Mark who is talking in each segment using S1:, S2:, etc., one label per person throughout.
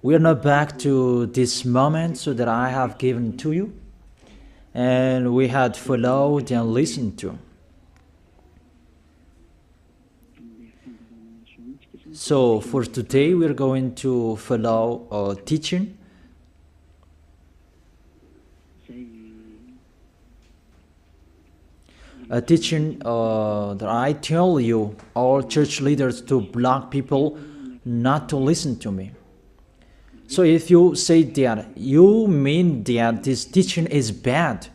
S1: We are now back to this moment so that I have given to you, and we had followed and listened to. So for today, we're going to follow a teaching. A teaching that I tell you, all church leaders, to block people not to listen to me. So if you say that, you mean that this teaching is bad.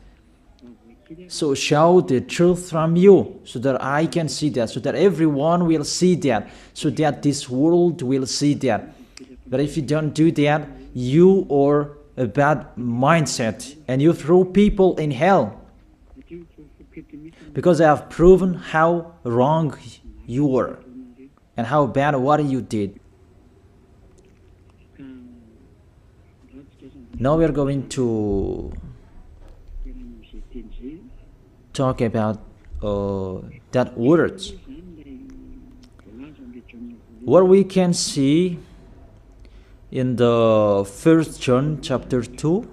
S1: So show the truth from you, so that I can see that, so that everyone will see that, so that this world will see that. But if you don't do that, you are a bad mindset, and you throw people in hell. Because I have proven how wrong you were, and how bad what you did. Now we are going to talk about that words. What we can see in the 1 John chapter 2.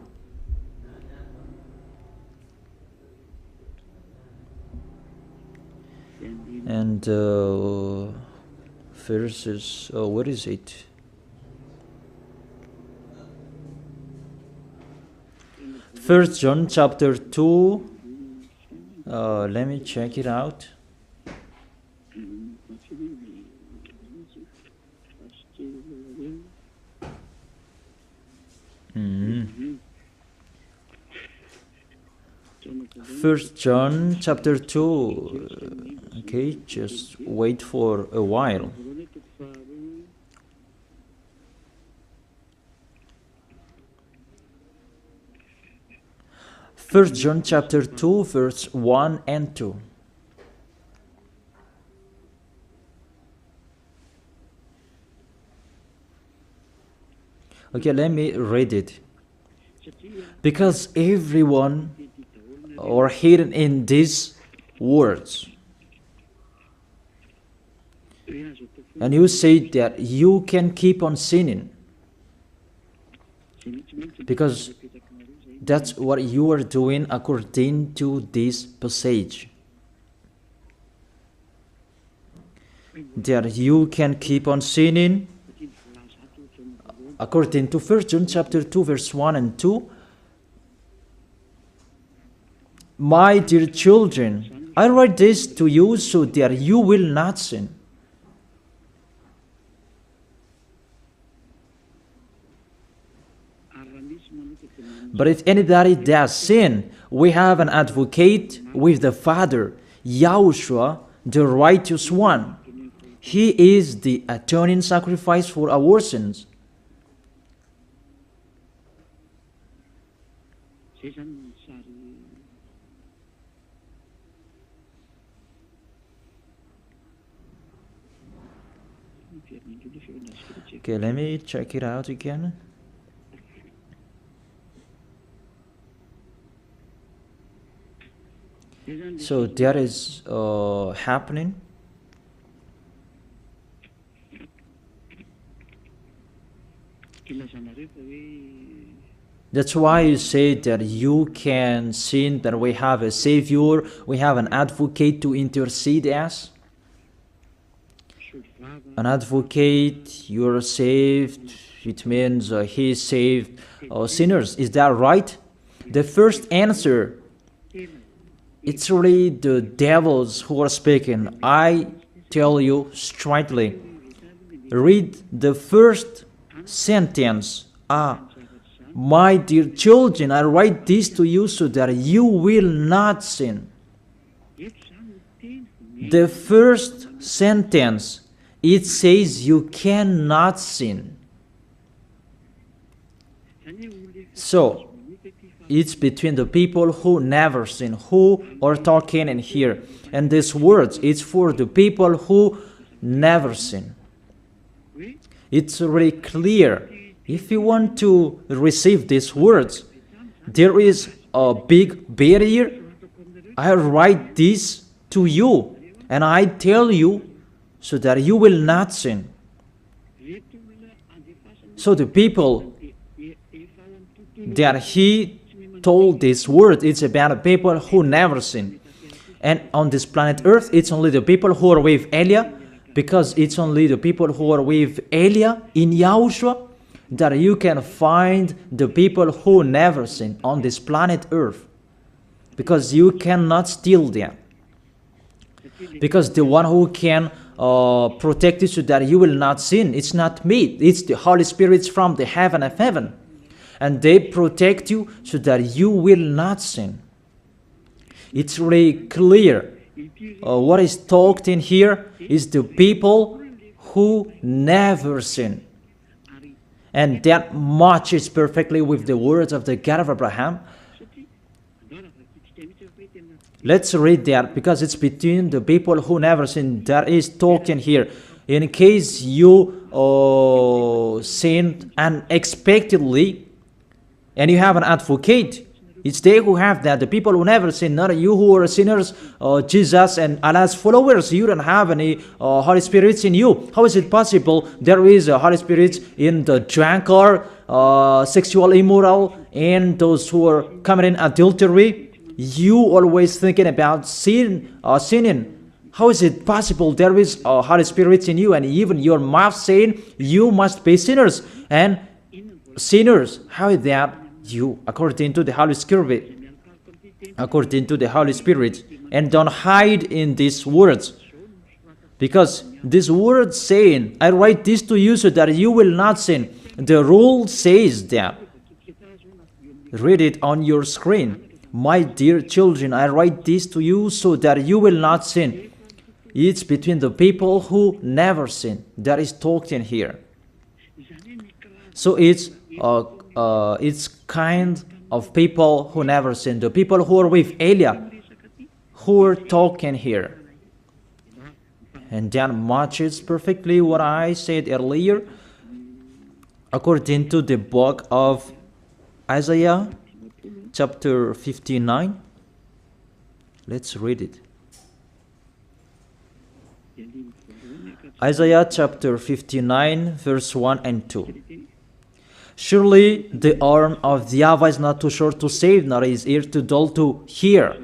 S1: And verses, what is it? First John chapter 2. Let me check it out. First John chapter 2. Okay, just wait for a while. First John chapter 2, verse 1 and 2. Okay, let me read it. Because everyone are hidden in these words. And you say that you can keep on sinning, because that's what you are doing according to this passage. That you can keep on sinning according to 1 John chapter 2 verse 1 and 2. My dear children, I write this to you so that you will not sin. But if anybody does sin, we have an advocate with the Father, YAHOSHUAH, the righteous one. He is the atoning sacrifice for our sins. Okay, let me check it out again. So that is happening. That's why you say that you can sin, that we have a Savior, we have an advocate to intercede us. An advocate, you're saved, it means he saved sinners. Is that right? The first answer, it's really the devils who are speaking. I tell you straightly, read the first sentence. My dear children, I write this to you so that you will not sin. The first sentence, it says you cannot sin. So, it's between the people who never sin, who are talking in here. And these words, it's for the people who never sin. It's really clear. If you want to receive these words, there is a big barrier. I write this to you, and I tell you so that you will not sin. So the people that he told this word, it's about the people who never sin. And on this planet Earth, it's only the people who are with Elia, because it's only the people who are with Elia in Yahushua that you can find the people who never sin on this planet Earth. Because you cannot steal them. Because the one who can protect you so that you will not sin, it's not me, it's the Holy Spirit from the heaven of heaven. And they protect you so that you will not sin. It's really clear. What is talked in here is the people who never sin. And that matches perfectly with the words of the God of Abraham. Let's read that, because it's between the people who never sin that is talked in here. In case you sinned unexpectedly and you have an advocate, it's they who have that, the people who never sin, not you who are sinners, Jesus and Allah's followers. You don't have any Holy Spirits in you. How is it possible there is a Holy Spirit in the drunkard, sexual immoral, and those who are committing adultery? You always thinking about sin, sinning. How is it possible there is a Holy Spirit in you, and even your mouth saying you must be sinners? And sinners, how is that you, according to the Holy Spirit? According to the Holy Spirit. And don't hide in these words. Because this word saying, I write this to you so that you will not sin. The rule says that. Read it on your screen. My dear children, I write this to you so that you will not sin. It's between the people who never sin. That is talked in here. So it's kind of people who never sin. The people who are with Elia, who are talking here. And that matches perfectly what I said earlier. According to the book of Isaiah, chapter 59. Let's read it. Isaiah chapter 59, verse 1 and 2. Surely the arm of the YAHVAH is not too short to save, nor his ear too dull to hear.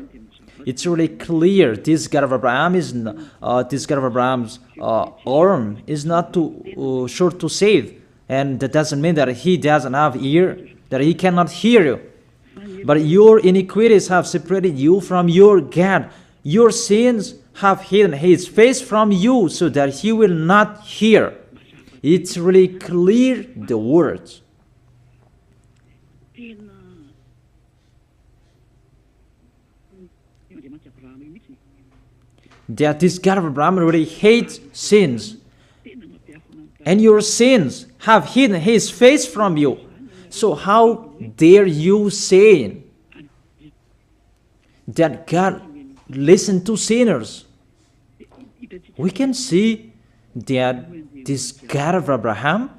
S1: It's really clear. This God of Abraham is Abraham's arm is not too short to save, and that doesn't mean that he doesn't have ear, that he cannot hear you. But your iniquities have separated you from your God. Your sins have hidden his face from you so that he will not hear. It's really clear, the words. That this God of Abraham really hates sins. And your sins have hidden his face from you. So how dare you say that God listens to sinners? We can see that this God of Abraham,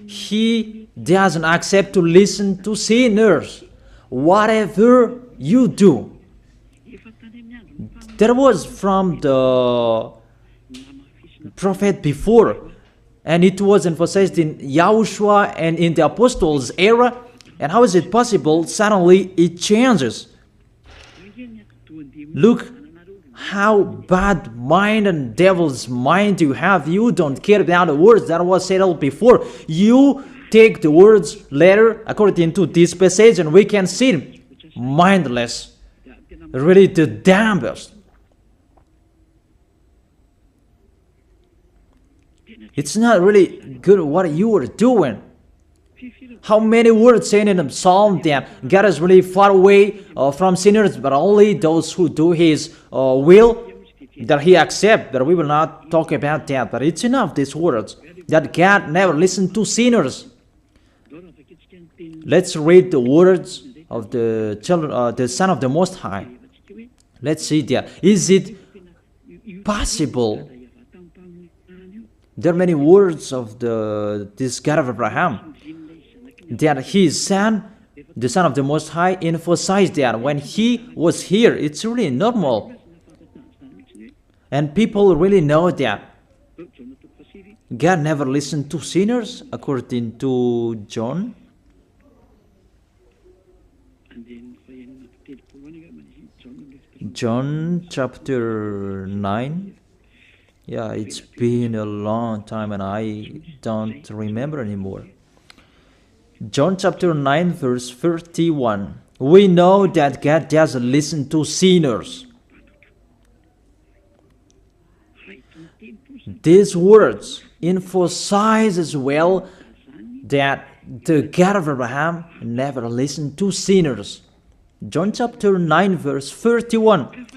S1: he doesn't accept to listen to sinners. Whatever you do. There was from the prophet before, and it was emphasized in YAHOSHUAH and in the apostles' era. And how is it possible suddenly it changes? Look how bad mind and devil's mind you have. You don't care about the words that was settled before. You take the words later according to this passage, and we can see mindless, really the dumbest. It's not really good what you are doing. How many words saying in the psalm that God is really far away from sinners, but only those who do his will, that he accepts. But we will not talk about that. But it's enough, these words, that God never listened to sinners. Let's read the words of the children, the Son of the Most High. Let's see that. Is it possible? There are many words of this God of Abraham that his son, the Son of the Most High, emphasized that when he was here. It's really normal. And people really know that. God never listened to sinners, according to John. John chapter 9. Yeah, it's been a long time and I don't remember anymore. John chapter 9 verse 31. We know that God doesn't listen to sinners. These words emphasize as well that the God of Abraham never listened to sinners. John chapter 9 verse 31.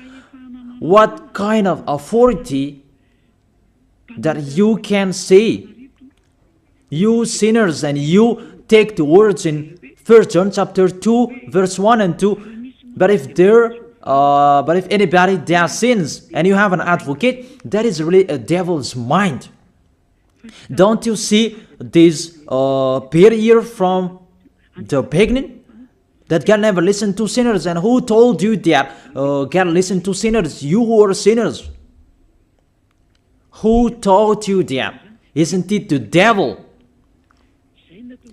S1: What kind of authority that you can say, you sinners, and you take the words in 1 John chapter 2 verse 1 and 2. But if anybody does sins and you have an advocate, that is really a devil's mind. Don't you see this barrier from the beginning? That God never listened to sinners. And who told you that God listened to sinners? You who are sinners. Who taught you that? Isn't it the devil?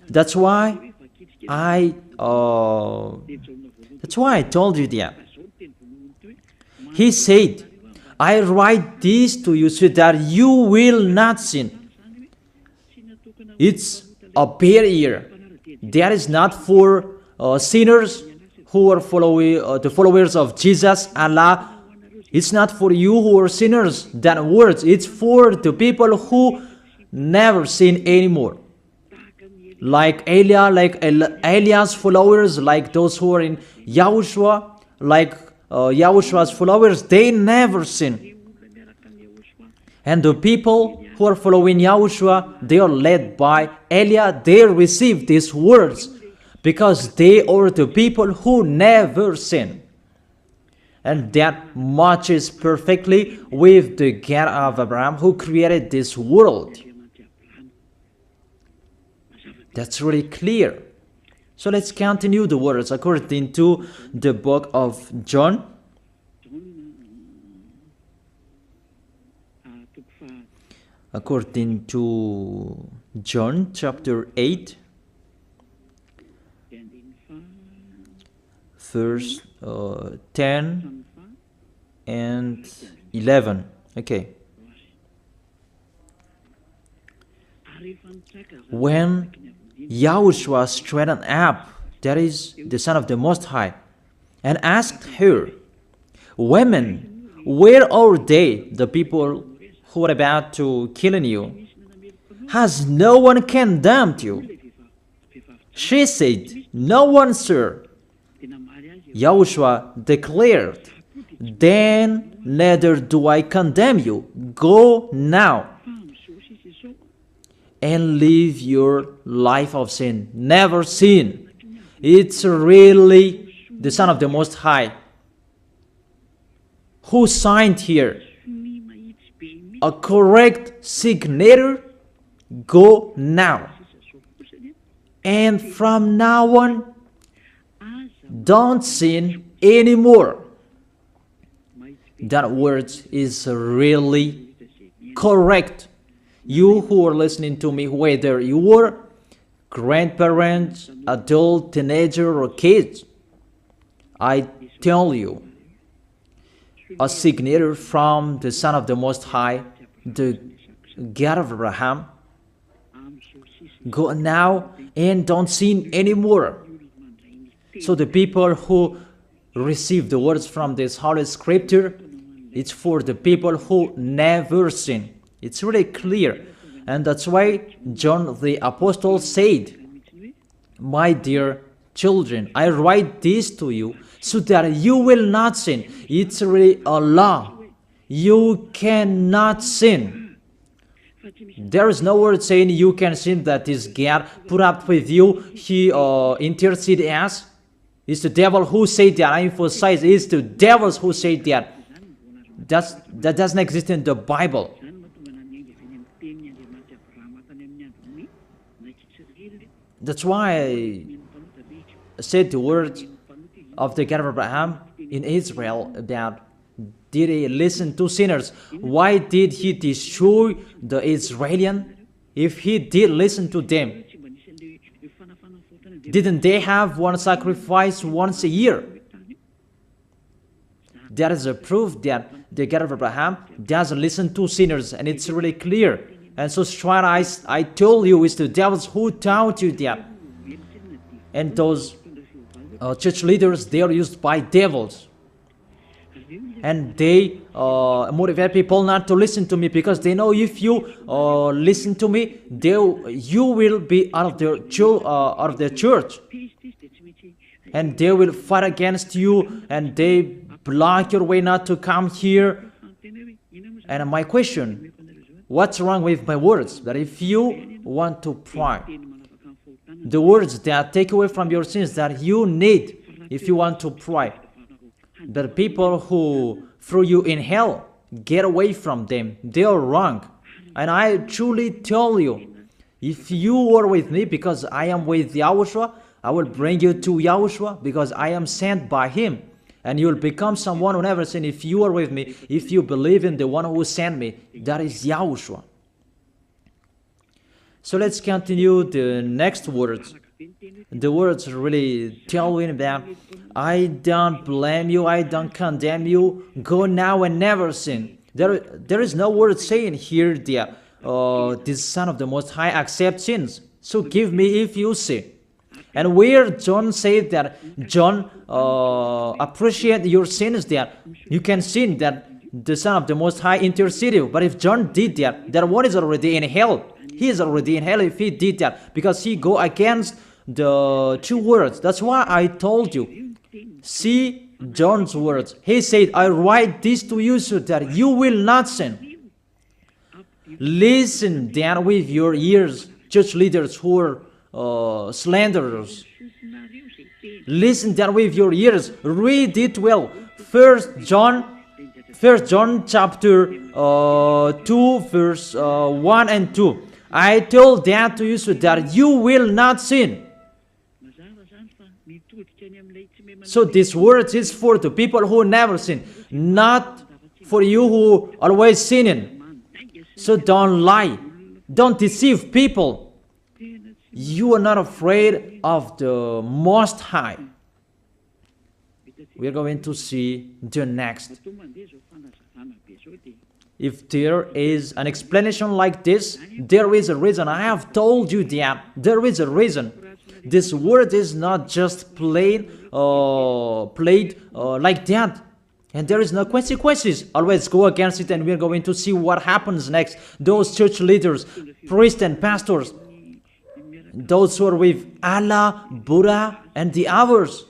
S1: That's why I told you that. He said, I write this to you so that you will not sin. It's a barrier. That is not for sinners who are the followers of Jesus, Allah. It's not for you who are sinners, that words. It's for the people who never sin anymore. Like Elia, like Elias followers, like those who are in YAHOSHUAH, like YAHOSHUAH's followers, they never sin. And the people who are following YAHOSHUAH, they are led by Elia. They receive these words because they are the people who never sin. And that matches perfectly with the God of Abraham who created this world. That's really clear. So let's continue the words according to the book of John. According to John chapter 8, verse 10 and 11. Okay. When YAHOSHUAH straightened up, that is the Son of the Most High, and asked her, Women, where are they, the people who are about to kill you? Has no one condemned you? She said, No one, sir. YAHOSHUAH declared, Then neither do I condemn you. Go now and live your life of sin. Never sin. It's really the Son of the Most High who signed here. A correct signature. Go now. And from now on, don't sin anymore. That word is really correct. You who are listening to me, whether you are grandparents, adult, teenager, or kids, I tell you, a signature from the Son of the Most High, the God of Abraham. Go now and don't sin anymore. So the people who receive the words from this Holy Scripture, it's for the people who never sin. It's really clear. And that's why John the Apostle said, My dear children, I write this to you so that you will not sin. It's really a law. You cannot sin. There is no word saying you can sin that is God put up with you. He interceded us. It's the devil who said that. I emphasize, it's the devils who say that. That doesn't exist in the Bible. That's why I said the words of the God of Abraham in Israel about Did he listen to sinners? Why did he destroy the Israelites? If he did listen to them, didn't they have one sacrifice once a year? That is a proof that the God of Abraham doesn't listen to sinners, and it's really clear. And so straight I told you, it's the devils who taught you that. And those church leaders, they are used by devils. And they motivate people not to listen to me, because they know if you listen to me, you will be out of their church. And they will fight against you, and they block your way not to come here. And my question, what's wrong with my words? That if you want to pray, the words that take away from your sins that you need if you want to pray, the people who threw you in hell, get away from them. They are wrong. And I truly tell you, if you are with me, because I am with YAHOSHUAH, I will bring you to YAHOSHUAH, because I am sent by him. And you will become someone who never sinned if you are with me, if you believe in the one who sent me. That is YAHOSHUAH. So let's continue the next words. The words really tell him that I don't blame you, I don't condemn you, go now and never sin. There is no word saying here that this Son of the Most High accepts sins. So give me if you sin. And where John said that John appreciate your sins, that you can sin, that the Son of the Most High intercede you. But if John did that, that one is already in hell. He is already in hell if he did that, because he go against the two words. That's why I told you. See John's words. He said, I write this to you so that you will not sin. Listen then with your ears, church leaders who are slanderers. Listen then with your ears. Read it well. First John chapter 2 verse 1 and 2. I told that to you so that you will not sin. So this word is for the people who never sin, not for you who always sinning. So don't lie. Don't deceive people. You are not afraid of the Most High. We are going to see the next. If there is an explanation like this, there is a reason. I have told you that there is a reason. This word is not just played like that. And there is no consequences. Always go against it, and we are going to see what happens next. Those church leaders, priests and pastors, those who are with Allah, Buddha, and the others,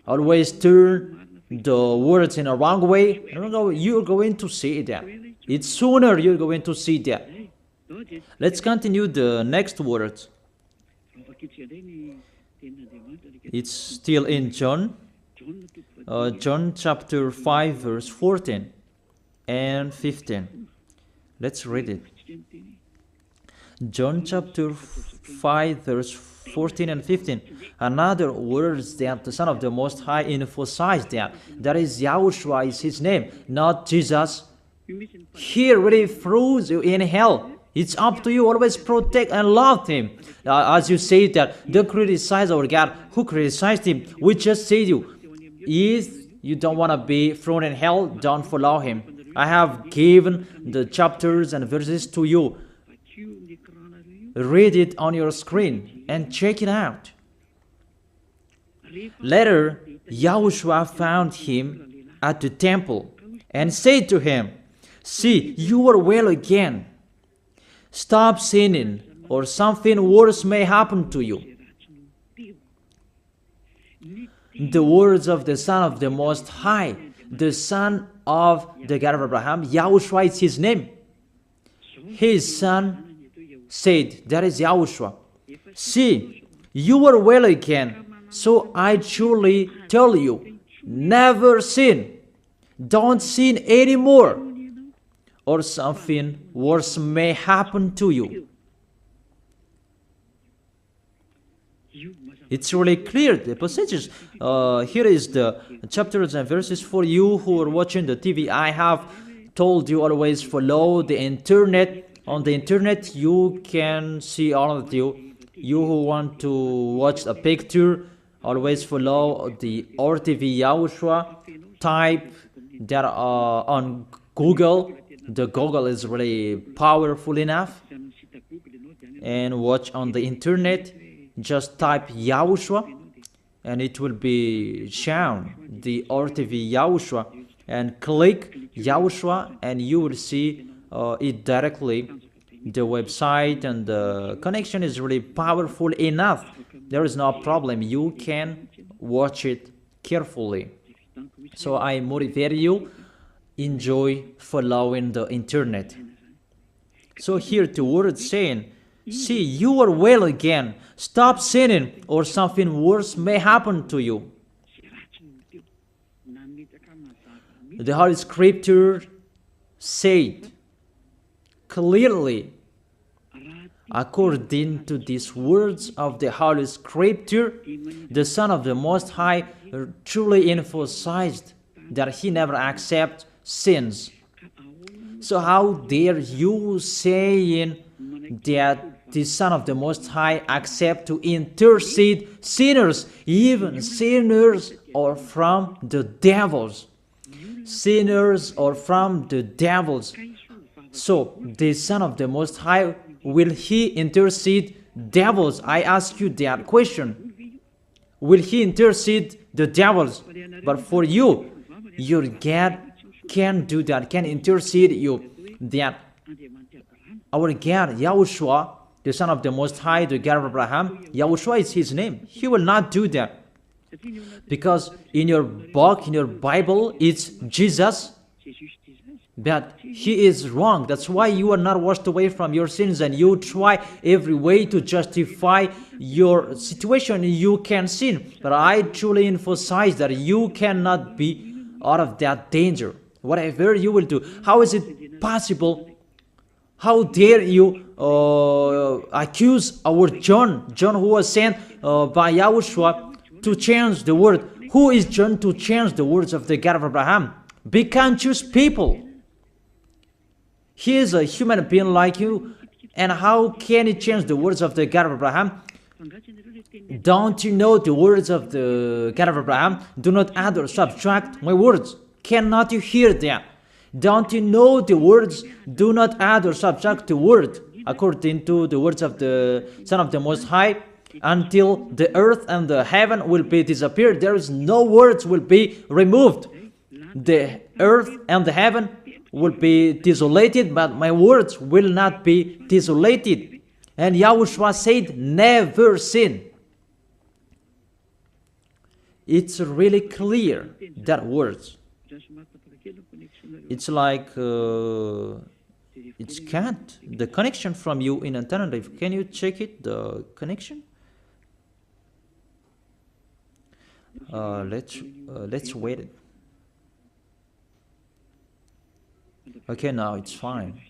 S1: always turn the words in a wrong way. You're going to see that. It's sooner you're going to see that. Let's continue the next words. It's still in John. John chapter 5 verse 14 and 15. Let's read it. John chapter 5 verse 14 and 15. Another words that the Son of the Most High emphasized that is YAHOSHUAH is his name, not Jesus. He really throws you in hell. It's up to you. Always protect and love him. As you say that they criticize our God. Who criticized him? We just say to you, if you don't want to be thrown in hell, don't follow him. I have given the chapters and verses to you. Read it on your screen and check it out. Later, YAHOSHUAH found him at the temple and said to him, see, you are well again. Stop sinning, or something worse may happen to you. The words of the Son of the Most High, the Son of the God of Abraham, YAHOSHUAH is his name. His son said, that is YAHOSHUAH, see, you are well again, so I truly tell you, never sin. Don't sin anymore, or something worse may happen to you. It's really clear, the passages. Here is the chapters and verses for you who are watching the TV. I have told you always follow the internet. On the internet, you can see all of you. You who want to watch a picture, always follow the RTV YAHOSHUAH. Type that on Google. The Google is really powerful enough. And watch on the internet. Just type YAHOSHUAH and it will be shown the RTV YAHOSHUAH, and click YAHOSHUAH and you will see it directly, the website, and the connection is really powerful enough. There is no problem, you can watch it carefully. So I motivate you, enjoy following the internet. So here the word saying, see, you are well again. Stop sinning, or something worse may happen to you. The Holy Scripture said clearly, according to these words of the Holy Scripture, the Son of the Most High truly emphasized that he never accepts sins. So how dare you saying that the Son of the Most High accept to intercede sinners, even sinners or from the devils. Sinners or from the devils. So the Son of the Most High, will he intercede devils? I ask you that question. Will he intercede the devils? But for you, your God can do that, can intercede you. That our God, YAHOSHUAH, the Son of the Most High, the God of Abraham, YAHOSHUAH is his name. He will not do that. Because in your book, in your Bible, it's Jesus. But he is wrong. That's why you are not washed away from your sins and you try every way to justify your situation. You can sin. But I truly emphasize that you cannot be out of that danger. Whatever you will do. How is it possible? How dare you accuse our John who was sent by YAHOSHUAH to change the word? Who is John to change the words of the God of Abraham? Be conscious people. He is a human being like you, and how can he change the words of the God of Abraham? Don't you know the words of the God of Abraham? Do not add or subtract my words. Cannot you hear that? Don't you know the words? Do not add or subtract the word, according to the words of the Son of the Most High, until the earth and the heaven will be disappeared. There is no words will be removed. The earth and the heaven will be desolated, but my words will not be desolated. And YAHOSHUAH said, never sin. It's really clear, that words. It's like, it's can't. The connection from you in alternative. Can you check it, the connection? Let's wait it. Okay, now it's fine.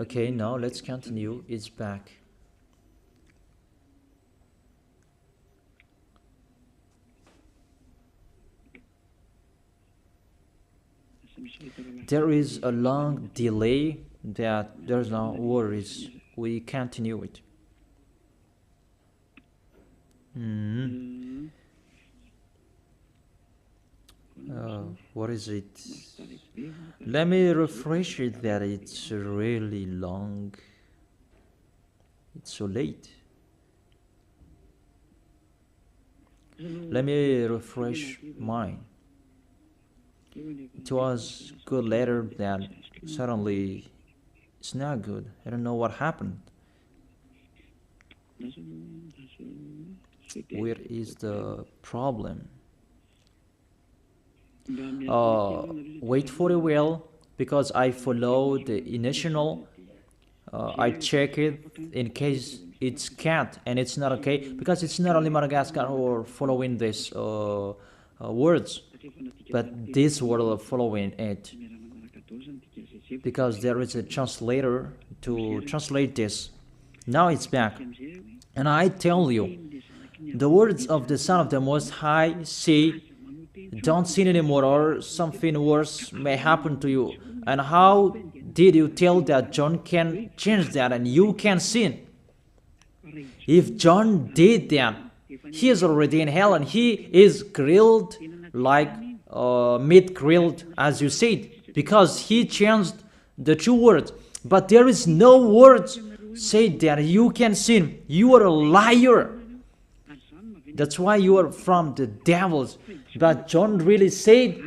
S1: Okay, now let's continue. It's back. There is a long delay that there's no worries. We continue it. What is it? Let me refresh it that it's really long. It's so late. Let me refresh mine. It was good later, then suddenly it's not good. I don't know what happened. Where is the problem? Wait for a while, because I follow the initial. I check it in case it's can't, and it's not okay, because it's not only Madagascar who are following these words. but this will follow in it, because there is a translator to translate this. Now it's back. And I tell you, the words of the Son of the Most High say, don't sin anymore, or something worse may happen to you. And how did you tell that John can change that and you can sin? If John did that, he is already in hell and he is grilled like meat grilled, as you said, because he changed the true words. But there is no words say that you can sin. You are a liar. That's why you are from the devils. But John really said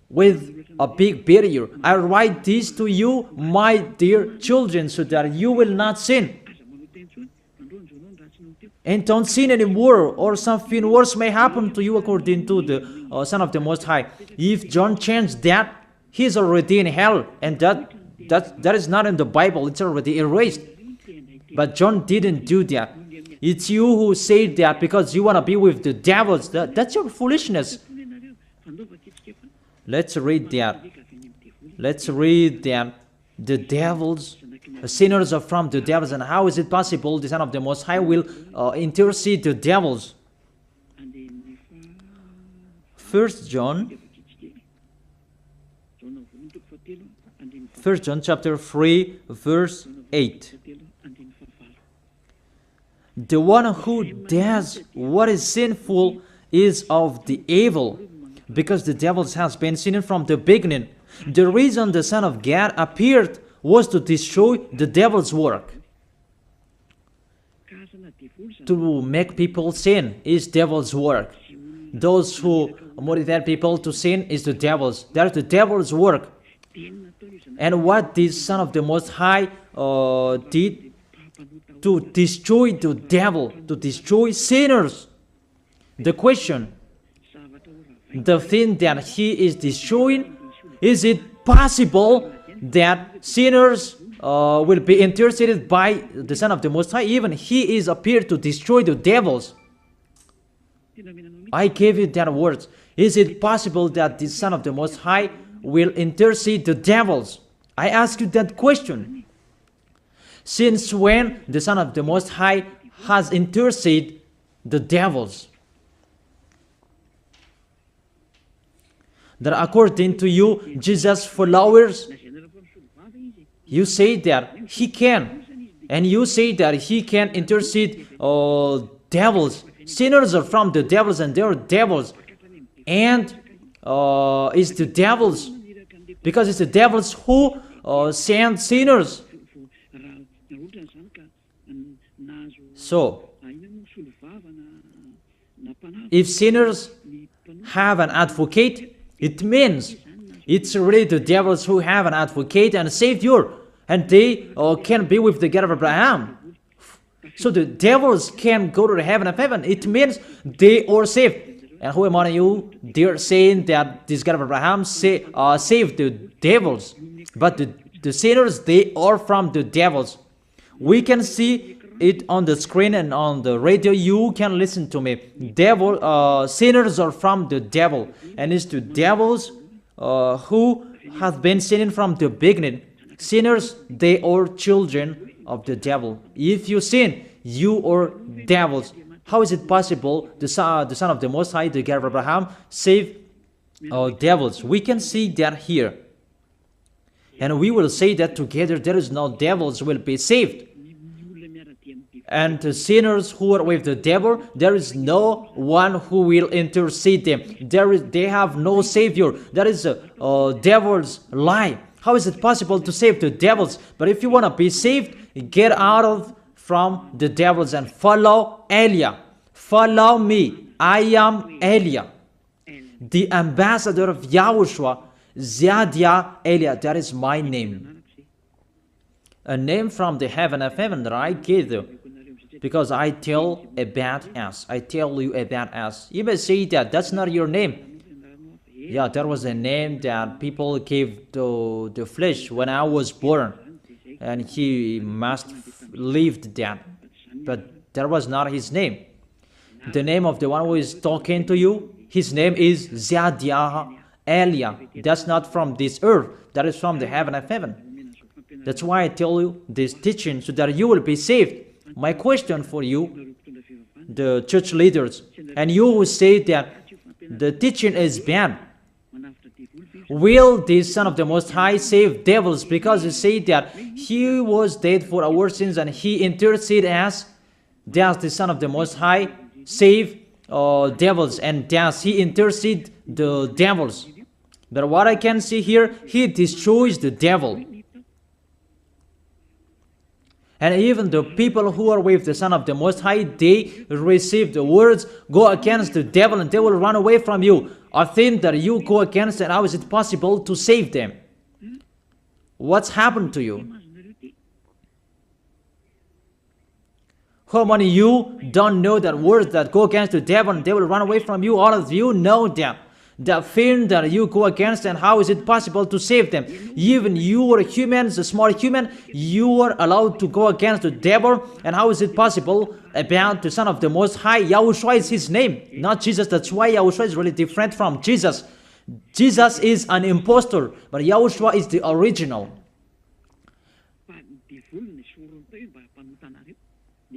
S1: with a big barrier, I write this to you, my dear children, so that you will not sin. And don't sin anymore, or something worse may happen to you, according to the Son of the Most High. If John changed that, he is already in hell, and that is not in the Bible. It's already erased. But John didn't do that. It's you who say that because you want to be with the devils. That's your foolishness. Let's read that. Let's read that. The devils, sinners are from the devils. And how is it possible the Son of the Most High will intercede the devils? 1 John chapter 3, verse 8. The one who does what is sinful is of the evil, because the devil has been sinning from the beginning. The reason the Son of God appeared was to destroy the devil's work. To make people sin is devil's work. Those who motivate people to sin is the devil's. That's the devil's work. And what this Son of the Most High did to destroy the devil, to destroy sinners. The question, the thing that he is destroying, is it possible that sinners will be interceded by the Son of the Most High? Even he is appeared to destroy the devils. I gave you that words. Is it possible that the Son of the Most High will intercede the devils? I ask you that question. Since when the Son of the Most High has interceded the devils? That according to you, Jesus' followers, you say that he can. And you say that he can intercede devils. Sinners are from the devils and they are devils. And it's the devils. Because it's the devils who send sinners. So, if sinners have an advocate, it means it's really the devils who have an advocate and a savior, and they can be with the God of Abraham. So the devils can go to the heaven of heaven. It means they are saved. And who among you, they're saying that this God of Abraham saved the devils. But the sinners, they are from the devils. We can see it on the screen and on the radio. You can listen to me. Sinners are from the devil. And it's the devils who have been sinning from the beginning. Sinners, they are children of the devil. If you sin, you are devils. How is it possible the Son of the Most High, the God of Abraham, save devils? We can see that here. And we will say that together there is no devils will be saved. And the sinners who are with the devil, there is no one who will intercede them. They have no savior. That is a devil's lie. How is it possible to save the devils? But if you want to be saved, get out from the devils and follow Elia. Follow me. I am Elia, the ambassador of Yahushua, Ziadia Elia. That is my name. A name from the heaven of heaven that I gave you. Because I tell about us. I tell you about us. You may say that that's not your name. Yeah, that was a name that people gave to the flesh when I was born. And he must lived that. But that was not his name. The name of the one who is talking to you his name is Zadiah Elia. That's not from this earth. That is from the heaven of heaven. That's why I tell you this teaching, so that you will be saved. My question for you, the church leaders, and you who say that the teaching is bad, will the Son of the Most High save devils? Because you say that he was dead for our sins and he interceded as, does the Son of the Most High save devils, and does he intercede the devils? But what I can see here, he destroys the devil. And even the people who are with the Son of the Most High, they receive the words, go against the devil and they will run away from you. A thing that you go against, and how is it possible to save them? What's happened to you? How many of you don't know that words that go against the devil and they will run away from you? All of you know them. The thing that you go against, and how is it possible to save them? Even you are humans, a small human, you are allowed to go against the devil, and how is it possible about the Son of the Most High? YAHOSHUAH is his name, not Jesus. That's why YAHOSHUAH is really different from Jesus. Jesus is an impostor, but YAHOSHUAH is the original.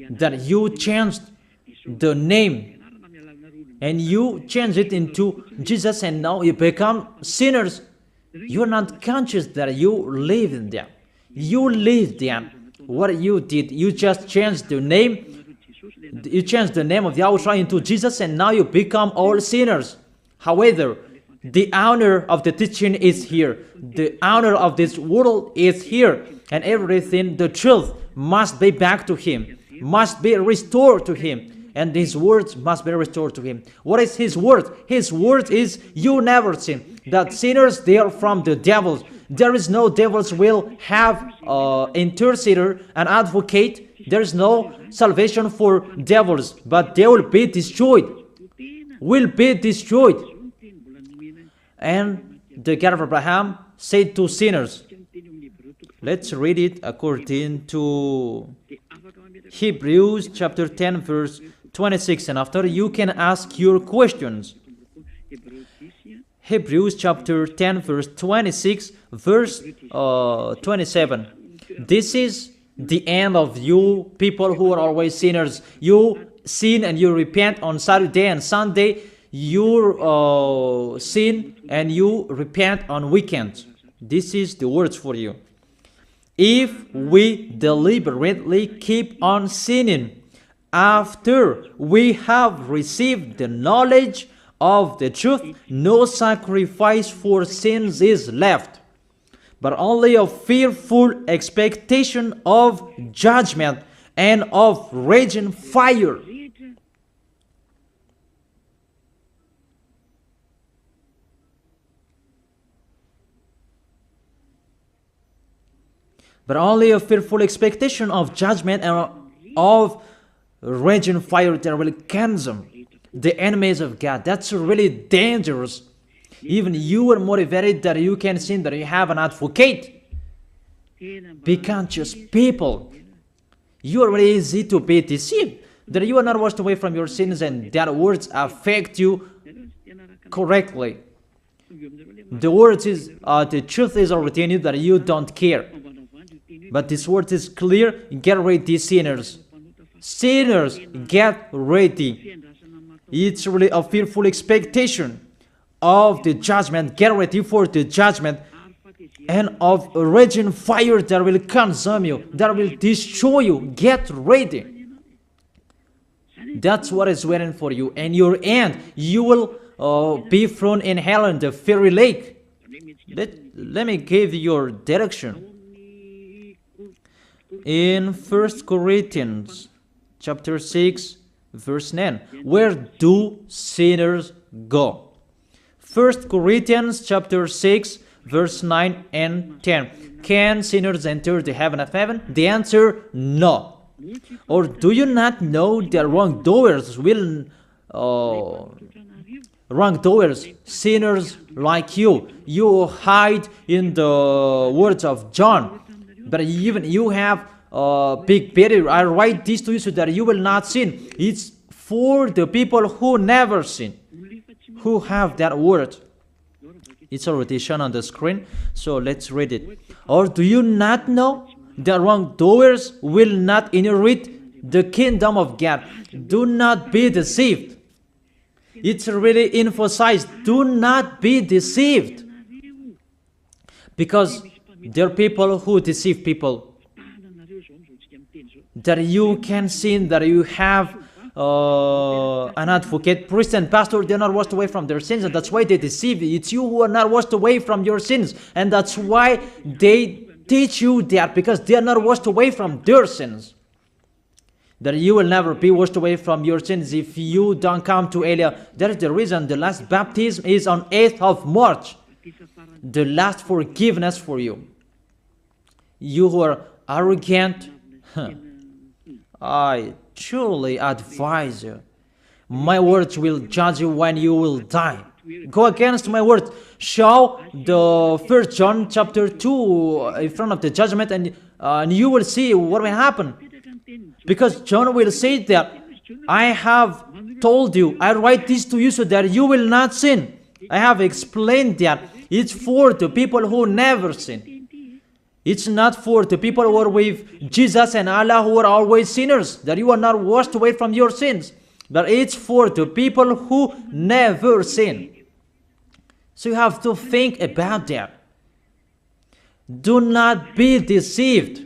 S1: That you changed the name and you change it into Jesus, and now you become sinners. You're not conscious that you live in them. You live them. What you did, you just changed the name. You changed the name of YAHOSHUAH into Jesus, and now you become all sinners. However, the honor of the teaching is here. The honor of this world is here. And everything, the truth, must be back to him, must be restored to him. And his words must be restored to him. What is his word? His word is, you never sin. That sinners, they are from the devils. There is no devils will have intercessor, an advocate. There is no salvation for devils, but they will be destroyed. Will be destroyed. And the God of Abraham said to sinners. Let's read it according to Hebrews chapter 10 verse 26, and after you can ask your questions. Hebrews chapter 10 verse 26 verse 27. This is the end of you people who are always sinners. You sin and you repent on Saturday and Sunday. You sin and you repent on weekends. This is the words for you. If we deliberately keep on sinning after we have received the knowledge of the truth, no sacrifice for sins is left, but only a fearful expectation of judgment and of raging fire. But only a fearful expectation of judgment and of raging fire that will consume the enemies of God. That's really dangerous. Even you are motivated that you can sin, that you have an advocate. Be conscious people. You are really easy to be deceived. That you are not washed away from your sins and that words affect you correctly. The words is, the truth is already in you that you don't care. But this word is clear. Get ready, sinners. Sinners, get ready. It's really a fearful expectation of the judgment. Get ready for the judgment and of a raging fire that will consume you, that will destroy you. Get ready. That's what is waiting for you. And your end, you will be thrown in hell in the fiery lake. Let me give you your direction. In 1 Corinthians chapter 6 verse 9, where do sinners go? 1 Corinthians chapter 6 verse 9 and 10. Can sinners enter the heaven of heaven? The answer, no. Or do you not know that wrongdoers will wrongdoers, sinners like you hide in the words of John, but even you have big barrier. I write this to you so that you will not sin. It's for the people who never sin, who have that word. It's already shown on the screen, so let's read it. Or do you not know that wrongdoers will not inherit the kingdom of God? Do not be deceived. It's really emphasized, do not be deceived. Because there are people who deceive people. That you can sin, that you have an advocate, priest and pastor, they're not washed away from their sins, and that's why they deceive you. It's you who are not washed away from your sins, and that's why they teach you that, because they are not washed away from their sins. That you will never be washed away from your sins if you don't come to Elia. That is the reason the last baptism is on 8th of March. The last forgiveness for you. You who are arrogant, I truly advise you. My words will judge you when you will die. Go against my words. Show the 1 John chapter 2 in front of the judgment, and you will see what will happen. Because John will say that, I have told you, I write this to you so that you will not sin. I have explained that. It's for the people who never sin. It's not for the people who are with Jesus and Allah who are always sinners, that you are not washed away from your sins. But it's for the people who never sin. So you have to think about that. Do not be deceived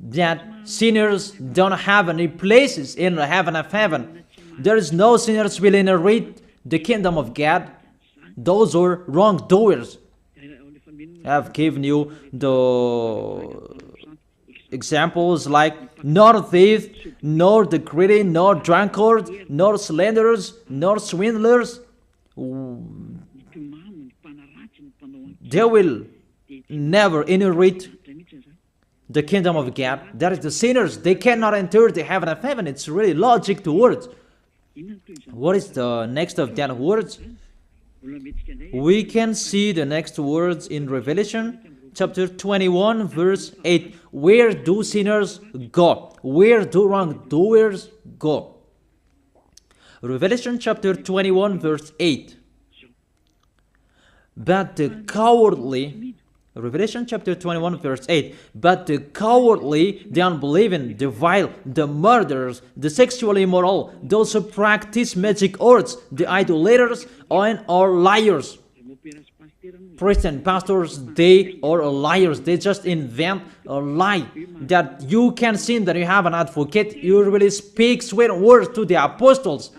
S1: that sinners don't have any places in the heaven of heaven. There is no sinners will inherit the kingdom of God. Those are wrongdoers. I have given you the examples like nor thief, nor the greedy, nor drunkard, nor slanderers, nor swindlers. They will never inherit the kingdom of God. That is the sinners. They cannot enter the heaven of heaven. It's really logic to words. What is the next of that words? We can see the next words in Revelation chapter 21 verse 8. Where do sinners go? Where do wrongdoers go? Revelation chapter 21 verse 8. But the cowardly, Revelation chapter 21 verse 8, but the cowardly, the unbelieving, the vile, the murderers, the sexually immoral, those who practice magic arts, the idolaters, and are liars. Priests and pastors, they are liars. They just invent a lie that you can sin, that you have an advocate. You really speak sweet words to the apostles,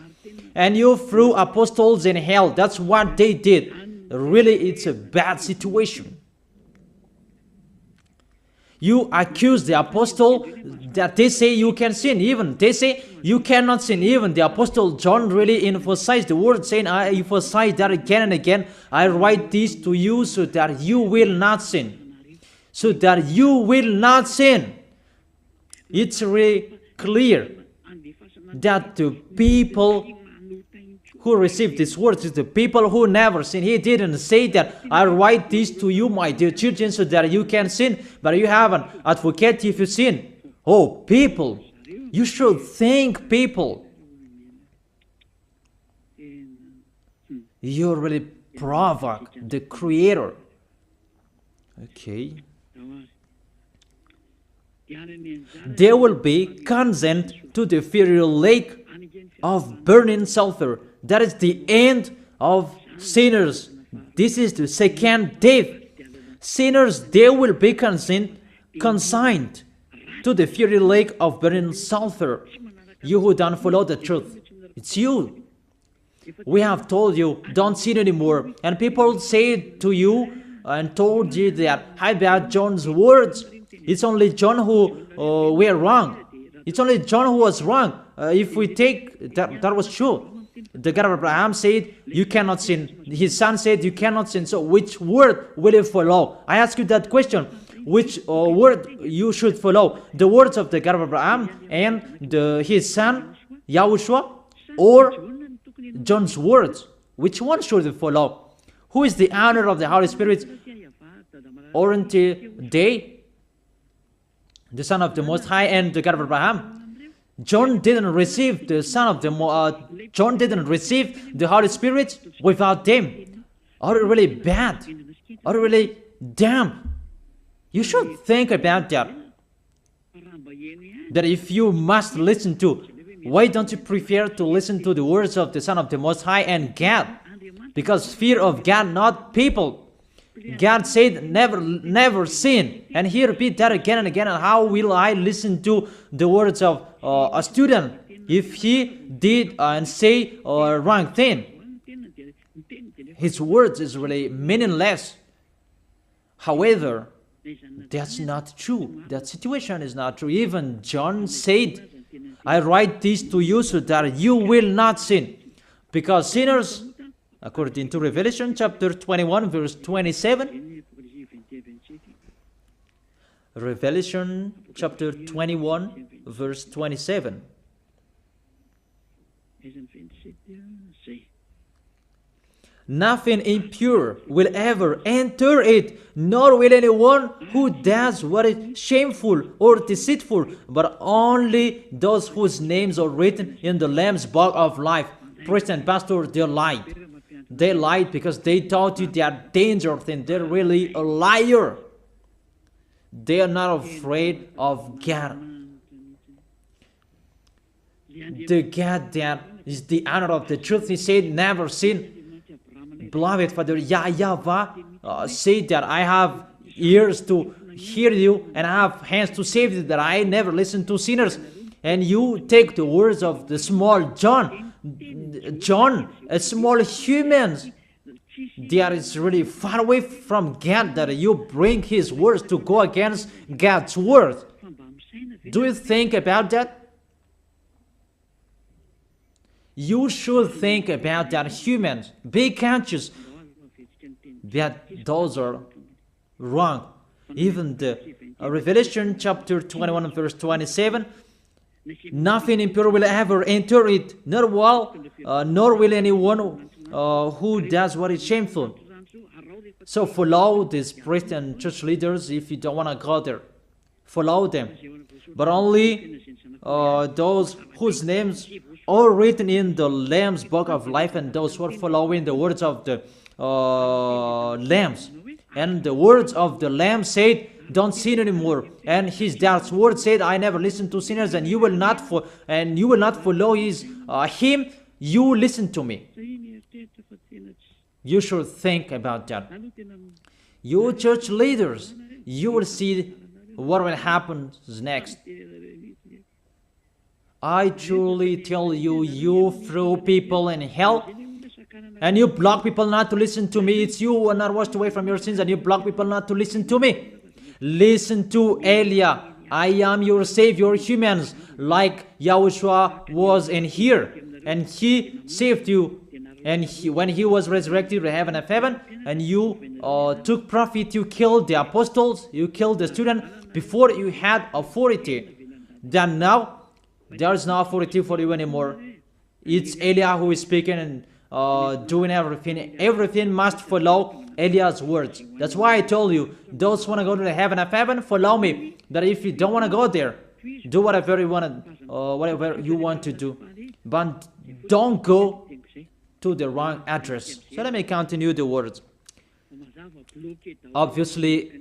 S1: and you threw apostles in hell. That's what they did. Really, it's a bad situation. You accuse the apostle that they say you can sin. Even they say you cannot sin. Even the apostle John really emphasized the word, saying, I emphasize that again and again. I write this to you so that you will not sin. So that you will not sin. It's really clear that the people who received these words is the people who never sin. He didn't say that I write this to you, my dear children, so that you can sin, but you have an advocate if you sin. Oh, people, you should think, people. You really provoke the Creator. Okay. They will be condemned to the fiery lake of burning sulfur. That is the end of sinners. This is the second death. Sinners, they will be consigned to the fiery lake of burning sulfur. You who don't follow the truth, it's you. We have told you, don't sin anymore. And people say to you and told you that, how about John's words? It's only John who were wrong. It's only John who was wrong. If we take that was true. The God of Abraham said, you cannot sin. His son said, you cannot sin. So which word will you follow? I ask you that question. Which word you should follow? The words of the God of Abraham and his son, YAHOSHUAH, or John's words? Which one should you follow? Who is the owner of the Holy Spirit? Aren't they the Son of the Most High and the God of Abraham? John didn't receive the John didn't receive the Holy Spirit without them. Are you really bad? Are you really damn? You should think about that. That if you must listen to, why don't you prefer to listen to the words of the Son of the Most High and God? Because fear of God, not people. God said, never sin. And he repeat that again and again. And how will I listen to the words of a student if he did and say a wrong thing? His words is really meaningless. However, that's not true. That situation is not true. Even John said, I write this to you so that you will not sin. Because sinners, according to Revelation chapter 21 verse 27, Revelation chapter 21 verse 27, nothing impure will ever enter it, nor will anyone who does what is shameful or deceitful, but only those whose names are written in the Lamb's book of life. Priest and pastor, they lied. They lied because they taught you they are dangerous and they're really a liar. They are not afraid of God. The God that is the honor of the truth, he said, never sin. Beloved Father, YAHVAH said that I have ears to hear you and I have hands to save you, that I never listen to sinners. And you take the words of the small John, a small humans, that is really far away from God, that you bring his words to go against God's word. Do you think about that? You should think about that, humans. Be conscious that those are wrong. Even the Revelation chapter 21 verse 27, nothing impure will ever enter it, nor will anyone who does what is shameful. So follow these priests and church leaders if you don't want to go there. Follow them. But only those whose names are written in the Lamb's book of life, and those who are following the words of the Lambs. And the words of the Lamb said, don't sin anymore. And his dad's word said, I never listen to sinners, and you will not follow his him. You listen to me. You should think about that. You church leaders, you will see what will happen next. I truly tell you, you throw people in hell, and you block people not to listen to me. It's you who are not washed away from your sins, and you block people not to listen to me. Listen to Elia. I am your Savior, humans, like YAHOSHUAH was in here, and he saved you. And when he was resurrected to heaven of heaven, and you took profit, you killed the apostles, you killed the student before you had authority. Then now, there is no authority for you anymore. It's Elia who is speaking and doing everything. Everything must follow Eliah's words. That's why I told you, those who want to go to the heaven of heaven, follow me. That if you don't want to go there, do whatever you want to do. But don't go to the wrong address. So let me continue the words. Obviously,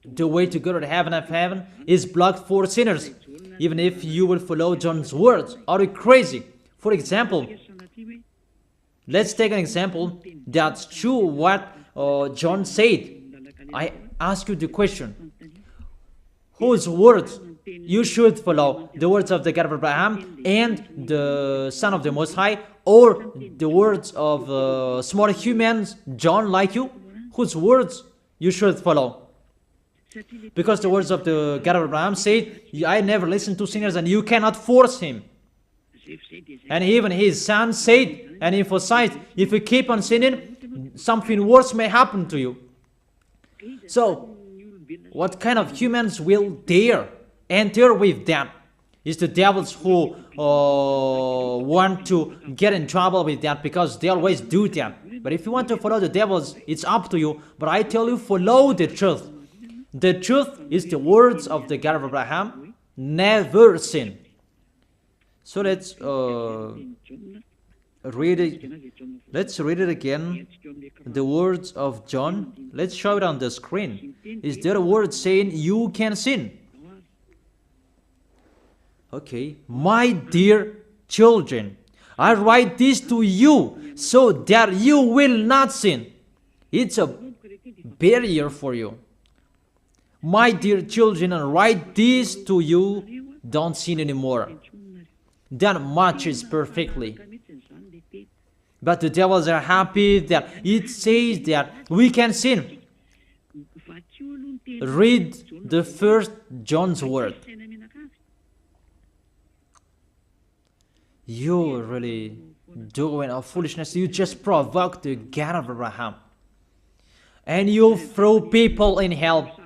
S1: the way to go to the heaven of heaven is blocked for sinners, even if you will follow John's words. Are you crazy? For example, let's take an example that's true what John said. I ask you the question, whose words you should follow? The words of the God of Abraham and the Son of the Most High, or the words of small humans, John like you? Whose words you should follow? Because the words of the God of Abraham said, I never listen to sinners, and you cannot force him. And even his son said and emphasized, if you keep on sinning, something worse may happen to you. So, what kind of humans will dare enter with that? It's the devils who want to get in trouble with that, because they always do that. But if you want to follow the devils, it's up to you. But I tell you, follow the truth. The truth is the words of the God of Abraham, never sin. So read it. Let's read it again. The words of John. Let's show it on the screen. Is there a word saying you can sin? Okay. My dear children, I write this to you so that you will not sin. It's a barrier for you. My dear children, I write this to you, don't sin anymore. That matches perfectly. But the devils are happy that it says that we can sin. Read the first John's word. You're really doing a foolishness. You just provoke the God of Abraham. And you throw people in hell.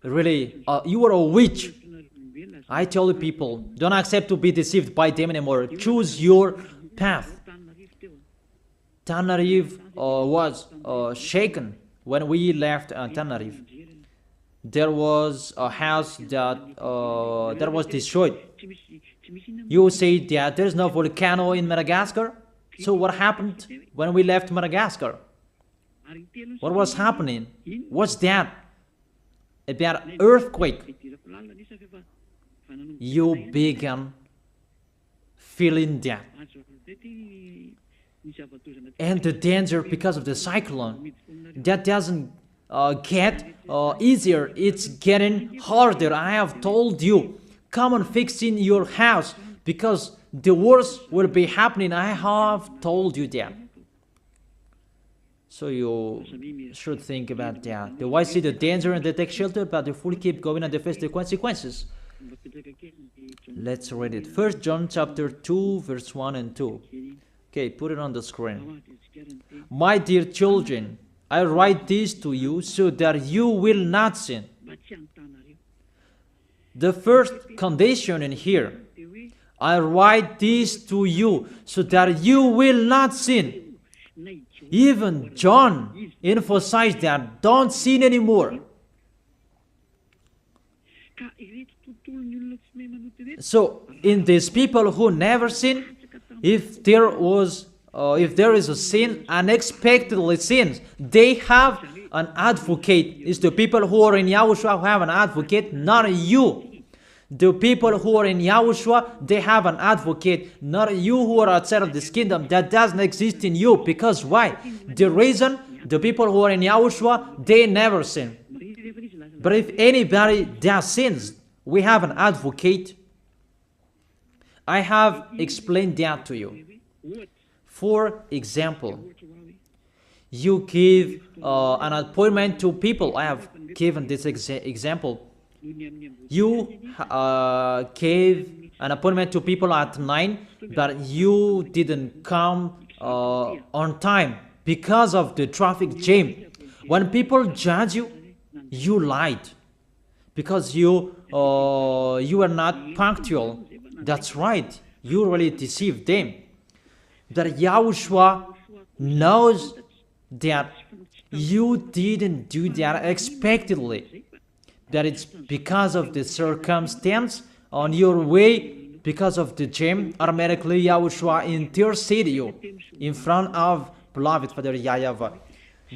S1: Really, you are a witch. I tell you people, don't accept to be deceived by them anymore. Choose your path. Tenerife was shaken when we left Tenerife. There was a house that was destroyed. You say that there's no volcano in Madagascar. So what happened when we left Madagascar? What was happening? What's that? About earthquake. You began feeling that. And the danger because of the cyclone, that doesn't get easier, it's getting harder. I have told you, come on fixing your house because the worst will be happening. I have told you that. So you should think about that. The wise see the danger and they take shelter, but the fool keep going and they face the consequences. Let's read it. 1 John chapter 2, verse 1 and 2. Okay, put it on the screen. My dear children, I write this to you so that you will not sin. The first condition in here, I write this to you so that you will not sin. Even John emphasized that, don't sin anymore. So, in these people who never sin, if there is a sin, unexpectedly sins, they have an advocate. It's the people who are in Yahushua who have an advocate, not you. The people who are in Yahushua, they have an advocate, not you who are outside of this kingdom. That doesn't exist in you. Because why? The reason, the people who are in Yahushua, they never sin. But if anybody does sins, we have an advocate. I have explained that to you. For example, you give an appointment to people. I have given this example. You gave an appointment to people at 9, but you didn't come on time because of the traffic jam. When people judge you, you lied because you are not punctual. That's right. You really deceived them. That Yahushua knows that you didn't do that expectedly. That it's because of the circumstance on your way, because of the jam, automatically Yahushua intercede you in front of beloved Father YAHVAH.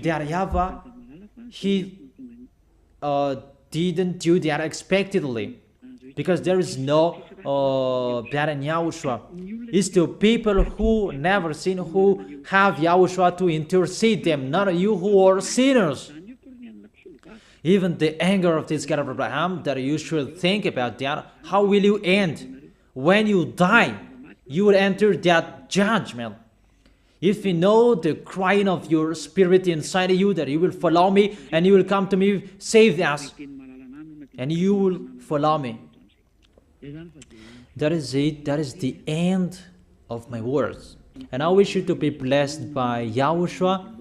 S1: That YAHVAH, he didn't do that expectedly. Because there is no that in Yahushua. It's the people who never sin, who have Yahushua to intercede them, not you who are sinners. Even the anger of this God of Abraham, that you should think about that. How will you end? When you die, you will enter that judgment. If you know the crying of your spirit inside you, that you will follow me and you will come to me, save us, and you will follow me. That is it. That is the end of my words. And I wish you to be blessed by Yahushua.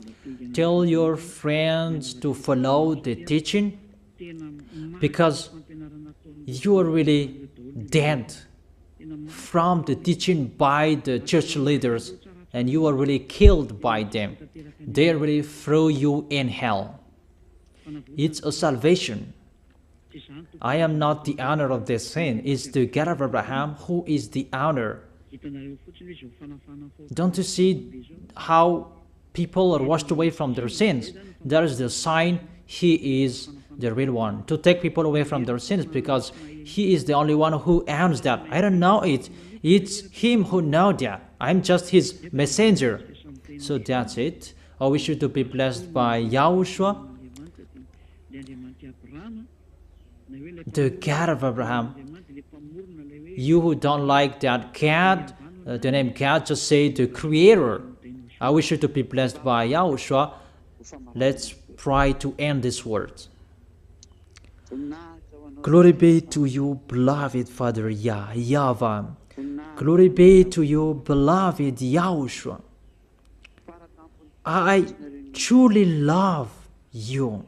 S1: Tell your friends to follow the teaching, because you are really dead from the teaching by the church leaders, and you are really killed by them. They really throw you in hell. It's a salvation. I am not the owner of this sin. It's the God of Abraham who is the owner Don't you see how people are washed away from their sins? That is the sign He is the real one, to take people away from their sins, because He is the only one who owns that. I don't know it. It's Him who knows that. I'm just His messenger. So that's it. I wish you to be blessed by YAHOSHUAH, the God of Abraham. You who don't like that God, the name God, just say the Creator. I wish you to be blessed by YAHOSHUAH. Let's try to end this word. Glory be to you, beloved Father YAHVAH. Glory be to you, beloved YAHOSHUAH. I truly love you.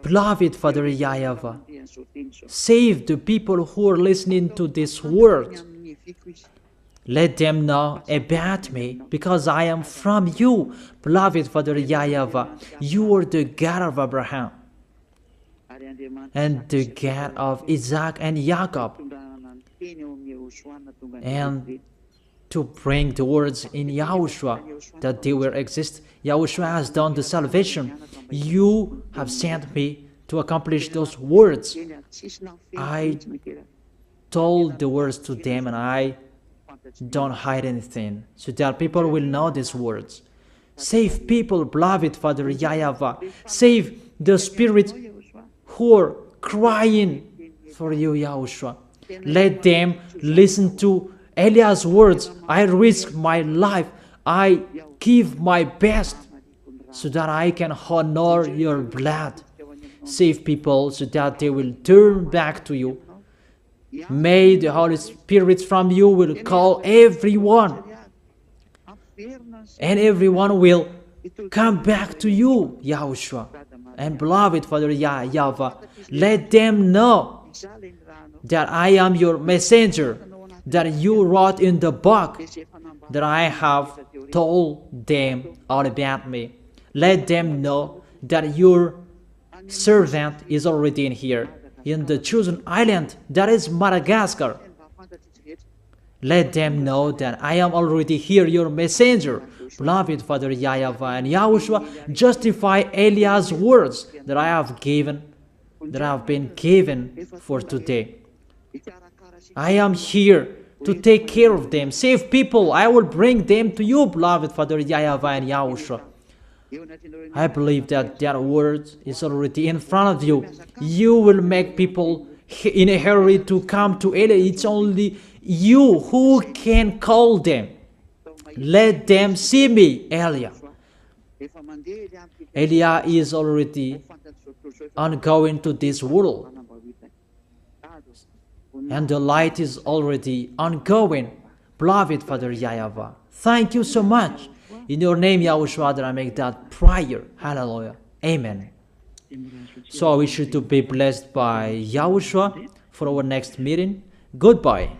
S1: Beloved Father YAHVAH, save the people who are listening to this word. Let them know about me, because I am from you. Beloved Father YAHVAH, you are the God of Abraham and the God of Isaac and Jacob. And to bring the words in YAHOSHUAH that they will exist, YAHOSHUAH has done the salvation. You have sent me to accomplish those words. I told the words to them, and I don't hide anything, so that people will know these words. Save people, beloved Father YAHVAH. Save the spirits who are crying for you, YAHOSHUAH. Let them listen to Eliah's words. I risk my life. I give my best so that I can honor your blood. Save people so that they will turn back to you. May the Holy Spirit from you will call everyone, and everyone will come back to you, YAHOSHUAH. And beloved Father YAHVAH, let them know that I am your messenger, that you wrote in the book, that I have told them all about me. Let them know that your servant is already in here, in the chosen island, that is Madagascar. Let them know that I am already here, your messenger. Beloved Father YAHVAH and YAHOSHUAH, justify Eliah's words that I have been given for today. I am here to take care of them. Save people. I will bring them to you, beloved Father YAHVAH and YAHOSHUAH. I believe that word is already in front of you. You will make people in a hurry to come to Eliah. It's only you who can call them. Let them see me, Eliah. Eliah is already ongoing to this world, and the light is already ongoing. Beloved Father YAHVAH, thank you so much. In your name, YAHOSHUAH, that I make that prayer. Hallelujah. Amen. So I wish you to be blessed by YAHOSHUAH for our next meeting. Goodbye.